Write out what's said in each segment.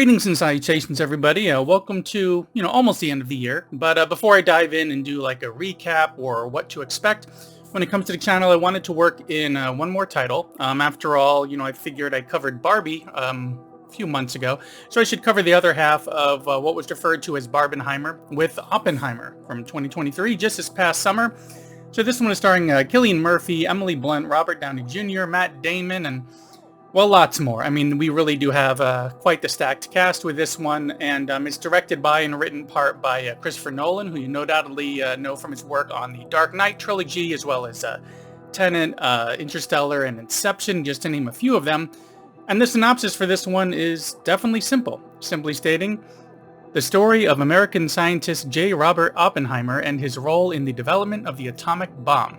Greetings and salutations, everybody. Welcome to, almost the end of the year. But before I dive in and do like a recap or what to expect when it comes to the channel, I wanted to work in one more title. After all, I figured I covered Barbie a few months ago, so I should cover the other half of what was referred to as Barbenheimer with Oppenheimer from 2023, just this past summer. So this one is starring Cillian Murphy, Emily Blunt, Robert Downey Jr., Matt Damon, and well, lots more. I mean, we really do have quite the stacked cast with this one, and it's directed by and written part by Christopher Nolan, who you no doubtly know from his work on the Dark Knight trilogy, as well as Tenet, Interstellar, and Inception, just to name a few of them. And the synopsis for this one is definitely simple, simply stating the story of American scientist J. Robert Oppenheimer and his role in the development of the atomic bomb.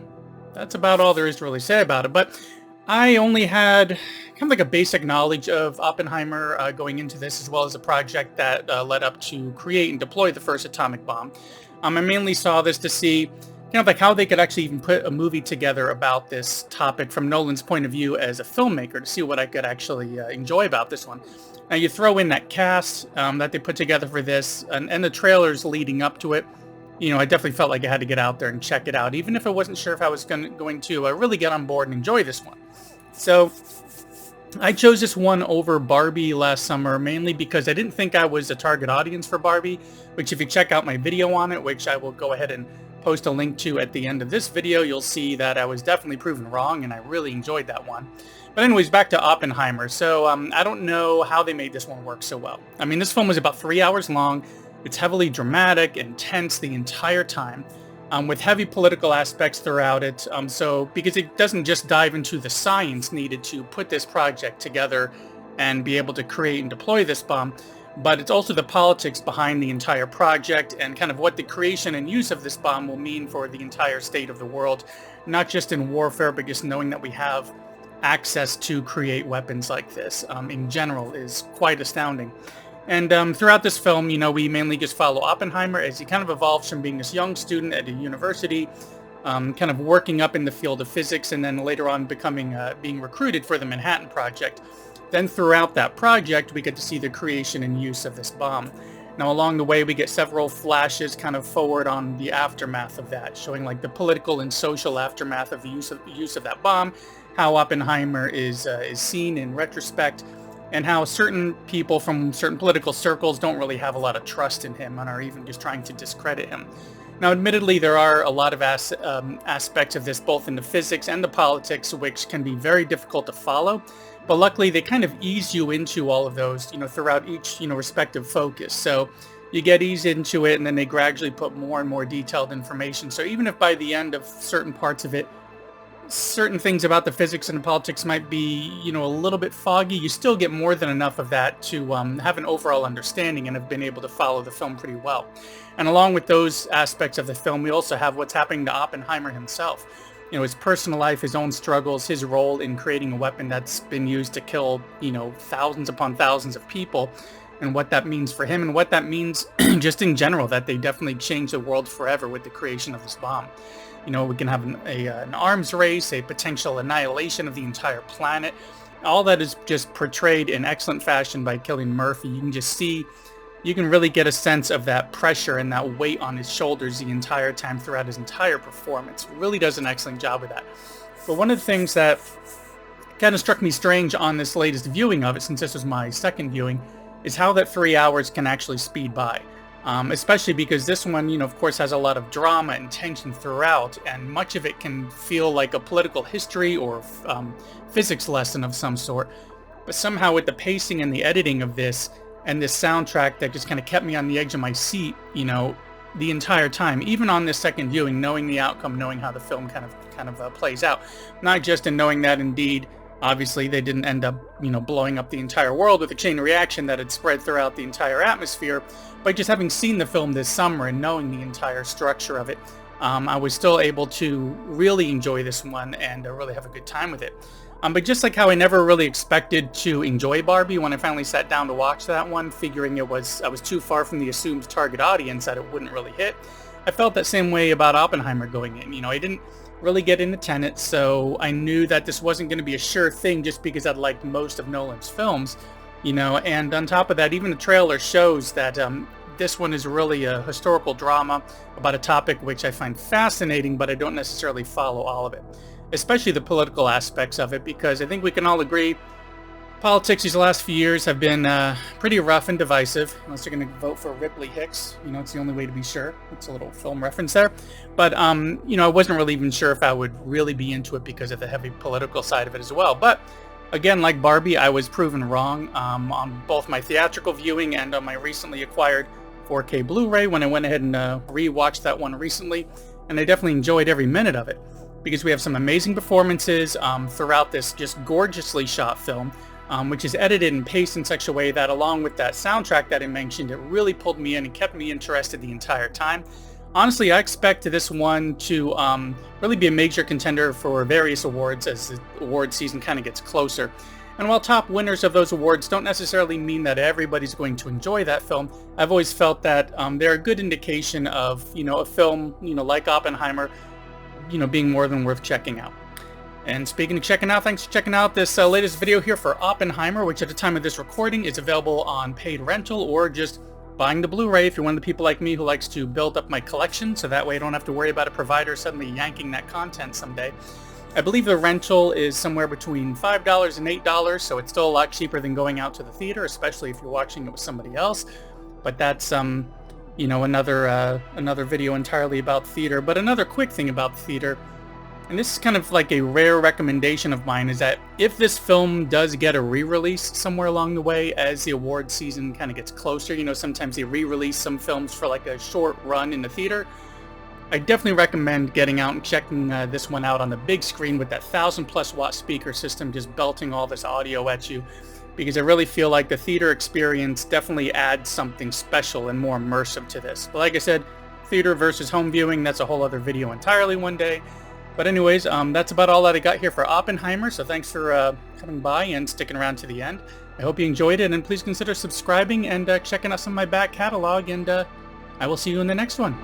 That's about all there is to really say about it, but I only had kind of like a basic knowledge of Oppenheimer going into this, as well as a project that led up to create and deploy the first atomic bomb. I mainly saw this to see kind of like how they could actually even put a movie together about this topic from Nolan's point of view as a filmmaker, to see what I could actually enjoy about this one. Now you throw in that cast that they put together for this, and the trailers leading up to it. I definitely felt like I had to get out there and check it out, even if I wasn't sure if I was going to really get on board and enjoy this one. So I chose this one over Barbie last summer, mainly because I didn't think I was a target audience for Barbie, which if you check out my video on it, which I will go ahead and post a link to at the end of this video, you'll see that I was definitely proven wrong, and I really enjoyed that one. But anyways, back to Oppenheimer. So I don't know how they made this one work so well. I mean, this film was about 3 hours long. It's heavily dramatic, intense the entire time, with heavy political aspects throughout it. Because it doesn't just dive into the science needed to put this project together and be able to create and deploy this bomb, but it's also the politics behind the entire project and kind of what the creation and use of this bomb will mean for the entire state of the world, not just in warfare, but just knowing that we have access to create weapons like this in general is quite astounding. And throughout this film, we mainly just follow Oppenheimer as he kind of evolves from being this young student at a university, kind of working up in the field of physics, and then later on being recruited for the Manhattan Project. Then throughout that project, we get to see the creation and use of this bomb. Now along the way, we get several flashes kind of forward on the aftermath of that, showing like the political and social aftermath of the use of that bomb, how Oppenheimer is seen in retrospect, and how certain people from certain political circles don't really have a lot of trust in him and are even just trying to discredit him. Now, admittedly, there are a lot of aspects of this, both in the physics and the politics, which can be very difficult to follow. But luckily, they kind of ease you into all of those, throughout each, respective focus. So you get eased into it, and then they gradually put more and more detailed information. So even if by the end of certain parts of it, certain things about the physics and the politics might be, a little bit foggy, you still get more than enough of that to have an overall understanding and have been able to follow the film pretty well. And along with those aspects of the film, we also have what's happening to Oppenheimer himself. His personal life, his own struggles, his role in creating a weapon that's been used to kill, thousands upon thousands of people, and what that means for him, and what that means just in general, that they definitely changed the world forever with the creation of this bomb. We can have an arms race, a potential annihilation of the entire planet. All that is just portrayed in excellent fashion by Cillian Murphy. You can really get a sense of that pressure and that weight on his shoulders the entire time throughout his entire performance. Really does an excellent job with that. But one of the things that kind of struck me strange on this latest viewing of it, since this was my second viewing, is how that 3 hours can actually speed by. Especially because this one, of course, has a lot of drama and tension throughout, and much of it can feel like a political history or physics lesson of some sort. But somehow with the pacing and the editing of this, and this soundtrack that just kind of kept me on the edge of my seat, the entire time, even on this second viewing, knowing the outcome, knowing how the film kind of plays out, not just in knowing that indeed, obviously, they didn't end up, blowing up the entire world with a chain reaction that had spread throughout the entire atmosphere. But just having seen the film this summer and knowing the entire structure of it, I was still able to really enjoy this one and really have a good time with it. But just like how I never really expected to enjoy Barbie when I finally sat down to watch that one, figuring I was too far from the assumed target audience that it wouldn't really hit, I felt that same way about Oppenheimer going in. I didn't really get into Tenet, so I knew that this wasn't going to be a sure thing just because I'd liked most of Nolan's films. And on top of that, even the trailer shows that this one is really a historical drama about a topic which I find fascinating, but I don't necessarily follow all of it, especially the political aspects of it, because I think we can all agree politics these last few years have been pretty rough and divisive, unless you're going to vote for Ripley Hicks. It's the only way to be sure. It's a little film reference there. But, I wasn't really even sure if I would really be into it because of the heavy political side of it as well. But again, like Barbie, I was proven wrong on both my theatrical viewing and on my recently acquired 4K Blu-ray when I went ahead and re-watched that one recently. And I definitely enjoyed every minute of it because we have some amazing performances throughout this just gorgeously shot film. Which is edited and paced in such a way that, along with that soundtrack that I mentioned, it really pulled me in and kept me interested the entire time. Honestly, I expect this one to really be a major contender for various awards as the award season kind of gets closer. And while top winners of those awards don't necessarily mean that everybody's going to enjoy that film, I've always felt that they're a good indication of, a film, like Oppenheimer, being more than worth checking out. And speaking of checking out, thanks for checking out this latest video here for Oppenheimer, which at the time of this recording is available on paid rental or just buying the Blu-ray if you're one of the people like me who likes to build up my collection, so that way I don't have to worry about a provider suddenly yanking that content someday. I believe the rental is somewhere between $5 and $8, so it's still a lot cheaper than going out to the theater, especially if you're watching it with somebody else. But that's another video entirely about theater. But another quick thing about theater, and this is kind of like a rare recommendation of mine, is that if this film does get a re-release somewhere along the way as the award season kind of gets closer, sometimes they re-release some films for like a short run in the theater, I definitely recommend getting out and checking this one out on the big screen with that 1,000+ watt speaker system just belting all this audio at you, because I really feel like the theater experience definitely adds something special and more immersive to this. But like I said, theater versus home viewing, that's a whole other video entirely one day. But anyways, that's about all that I got here for Oppenheimer, so thanks for coming by and sticking around to the end. I hope you enjoyed it, and please consider subscribing and checking out some of my back catalog, and I will see you in the next one.